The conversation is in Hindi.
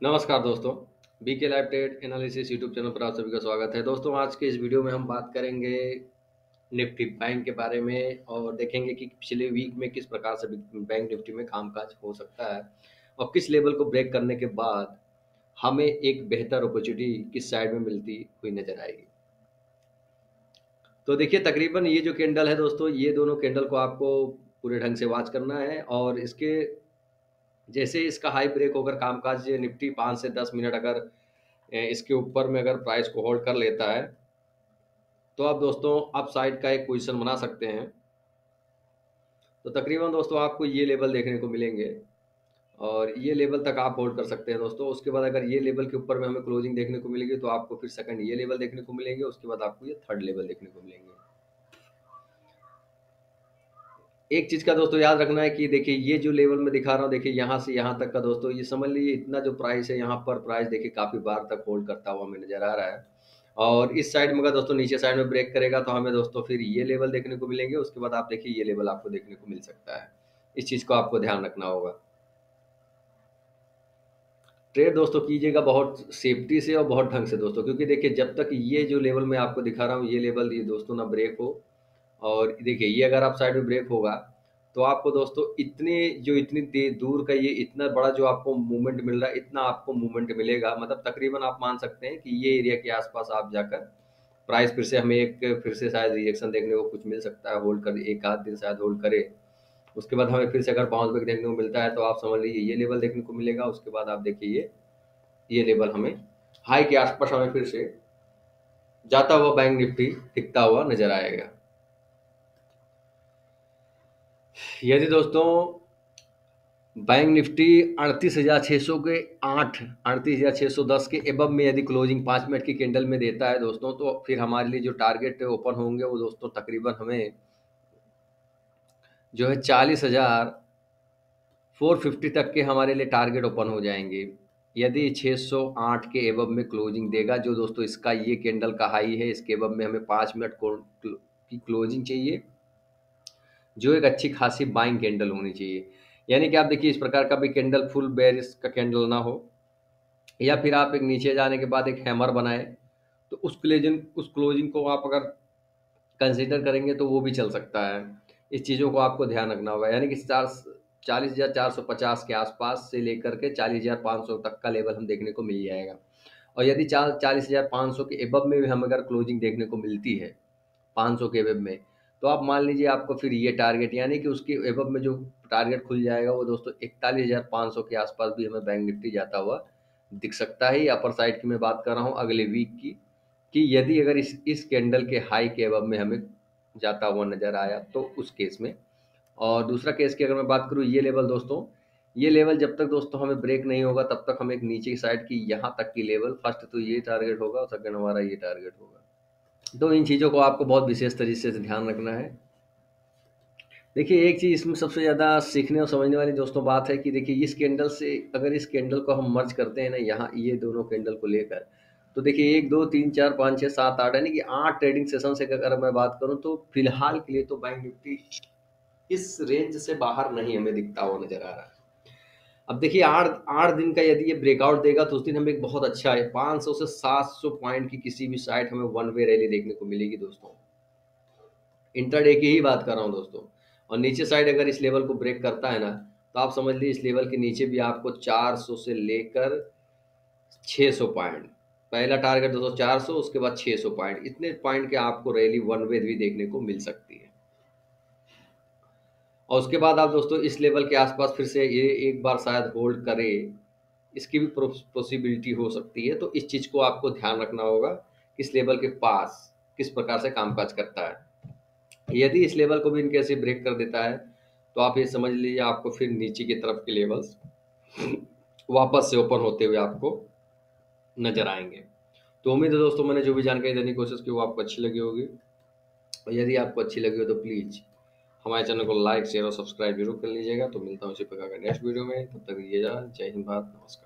नमस्कार दोस्तों। BK live trade analysis YouTube channel पर आप सभी का स्वागत है। दोस्तों, आज के इस वीडियो में हम बात करेंगे निफ्टी बैंक के बारे में और देखेंगे कि पिछले वीक में किस प्रकार से बैंक निफ्टी में कामकाज हो सकता है और किस लेवल को ब्रेक करने के बाद हमें एक बेहतर अपॉर्चुनिटी किस साइड में मिलती हुई नजर आएगी। तो देखिए, तकरीबन ये जो कैंडल है दोस्तों, ये दोनों कैंडल को आपको पूरे ढंग से वॉच करना है और इसके जैसे इसका हाई ब्रेक होकर कामकाज निफ्टी 5 से 10 मिनट अगर इसके ऊपर में अगर प्राइस को होल्ड कर लेता है तो आप दोस्तों अप साइड का एक पोजीशन बना सकते हैं। तो तकरीबन दोस्तों आपको ये लेवल देखने को मिलेंगे और ये लेवल तक आप होल्ड कर सकते हैं दोस्तों। उसके बाद अगर ये लेवल के ऊपर में हमें क्लोजिंग देखने को मिलेगी तो आपको फिर सेकंड ये लेवल देखने को मिलेंगे, उसके बाद आपको ये थर्ड लेवल देखने को मिलेंगे। एक चीज का दोस्तों याद रखना है कि देखिए, ये जो लेवल मैं दिखा रहा हूँ, देखिए यहाँ से यहाँ तक का दोस्तों, ये समझ लीजिए इतना जो प्राइस है यहाँ पर प्राइस देखिए काफी बार तक होल्ड करता हुआ हमें नजर आ रहा है। और इस साइड में अगर दोस्तों नीचे साइड में ब्रेक करेगा तो हमें दोस्तों फिर ये लेवल देखने को मिलेंगे, उसके बाद आप देखिए ये लेवल आपको देखने को मिल सकता है। इस चीज को आपको ध्यान रखना होगा। ट्रेड दोस्तों कीजिएगा बहुत सेफ्टी से और बहुत ढंग से दोस्तों, क्योंकि देखिए जब तक ये जो लेवल मैं आपको दिखा रहा हूँ ये लेवल ये दोस्तों ना ब्रेक हो, और देखिए ये अगर आप साइड में ब्रेक होगा तो आपको दोस्तों इतनी दूर का ये इतना बड़ा जो आपको मूवमेंट मिल रहा है, इतना आपको मूवमेंट मिलेगा, मतलब तकरीबन आप मान सकते हैं कि ये एरिया के आसपास आप जाकर प्राइस फिर से हमें एक फिर से शायद रिएक्शन देखने को कुछ मिल सकता है, होल्ड कर एक आध दिन शायद होल्ड करे। उसके बाद हमें फिर से अगर बाउंस बैक देखने को मिलता है तो आप समझ लीजिए ये लेवल देखने को मिलेगा। उसके बाद आप देखिए ये लेवल हमें हाई के आसपास हमें फिर से जाता हुआ बैंक निफ्टी दिखता हुआ नजर आएगा। यदि दोस्तों बैंक निफ्टी 38,600 के 38,610 के एबव में यदि क्लोजिंग 5 मिनट की कैंडल में देता है दोस्तों, तो फिर हमारे लिए जो टारगेट ओपन होंगे वो दोस्तों तकरीबन हमें जो है 40,450 तक के हमारे लिए टारगेट ओपन हो जाएंगे यदि 608 के एबव में क्लोजिंग देगा। जो दोस्तों इसका ये कैंडल का हाई है, इसके एबव में हमें 5 मिनट की क्लोजिंग चाहिए, जो एक अच्छी खासी बाइंग कैंडल होनी चाहिए। यानी कि आप देखिए इस प्रकार का भी कैंडल फुल बेयरिश का कैंडल ना हो, या फिर आप एक नीचे जाने के बाद एक हैमर बनाए, तो उस क्लोजिंग को आप अगर कंसीडर करेंगे तो वो भी चल सकता है। इस चीज़ों को आपको ध्यान रखना होगा। यानी कि 40,450 के आसपास से लेकर के 40,500 तक का लेवल हम देखने को मिल जाएगा। और यदि 40,500 के एबव में भी हम अगर क्लोजिंग देखने को मिलती है 500 के वेब में, तो आप मान लीजिए आपको फिर ये टारगेट यानी कि उसके एबव में जो टारगेट खुल जाएगा वो दोस्तों 41,500 के आसपास भी हमें बैंक निफ्टी जाता हुआ दिख सकता है। अपर साइड की मैं बात कर रहा हूँ अगले वीक की, कि यदि अगर इस कैंडल के हाई के एबव में हमें जाता हुआ नजर आया तो उस केस में। और दूसरा केस की अगर मैं बात करूँ, ये लेवल दोस्तों, ये लेवल जब तक दोस्तों हमें ब्रेक नहीं होगा तब तक हम एक नीचे की साइड की यहाँ तक की लेवल, फर्स्ट तो ये टारगेट होगा और सेकंड हमारा ये टारगेट होगा। तो इन चीज़ों को आपको बहुत विशेष तरीके से ध्यान रखना है। देखिए एक चीज़ इसमें सबसे ज़्यादा सीखने और समझने वाली दोस्तों बात है कि देखिए इस कैंडल से अगर इस कैंडल को हम मर्ज करते हैं ना यहाँ ये दोनों कैंडल को लेकर, तो देखिए 1 2 3 4 5 6 7 8 यानी कि 8 ट्रेडिंग सेशन से अगर मैं बात करूँ तो फिलहाल के लिए तो बैंक निफ्टी इस रेंज से बाहर नहीं हमें दिखता हुआ नजर आ रहा है। अब देखिए 8 8 दिन का यदि ये ब्रेकआउट देगा तो उस दिन हमें एक बहुत अच्छा है 500 से 700 पॉइंट की किसी भी साइड हमें वन वे रैली देखने को मिलेगी दोस्तों। इंट्राडे की ही बात कर रहा हूँ दोस्तों। और नीचे साइड अगर इस लेवल को ब्रेक करता है ना, तो आप समझ लीजिए इस लेवल के नीचे भी आपको 400 से लेकर 600 पॉइंट, पहला टारगेट दोस्तों 400, उसके बाद 600 पॉइंट, इतने पॉइंट के आपको रैली वन वे भी देखने को मिल सकती है। और उसके बाद आप दोस्तों इस लेवल के आसपास फिर से ये एक बार शायद होल्ड करे, इसकी भी पॉसिबिलिटी हो सकती है। तो इस चीज़ को आपको ध्यान रखना होगा कि इस लेवल के पास किस प्रकार से कामकाज करता है। यदि इस लेवल को भी इनके ऐसे ब्रेक कर देता है तो आप ये समझ लीजिए आपको फिर नीचे की तरफ के लेवल्स वापस से ओपन होते हुए आपको नजर आएंगे। तो उम्मीद है दोस्तों मैंने जो भी जानकारी देने की कोशिश की वो आपको अच्छी लगी होगी, और यदि आपको अच्छी लगी हो तो प्लीज़ हमारे चैनल को लाइक शेयर और सब्सक्राइब जरूर कर लीजिएगा। तो मिलता हूँ इसी प्रकार का नेक्स्ट वीडियो में, तब तक ये जय हिंद, भारत, नमस्कार।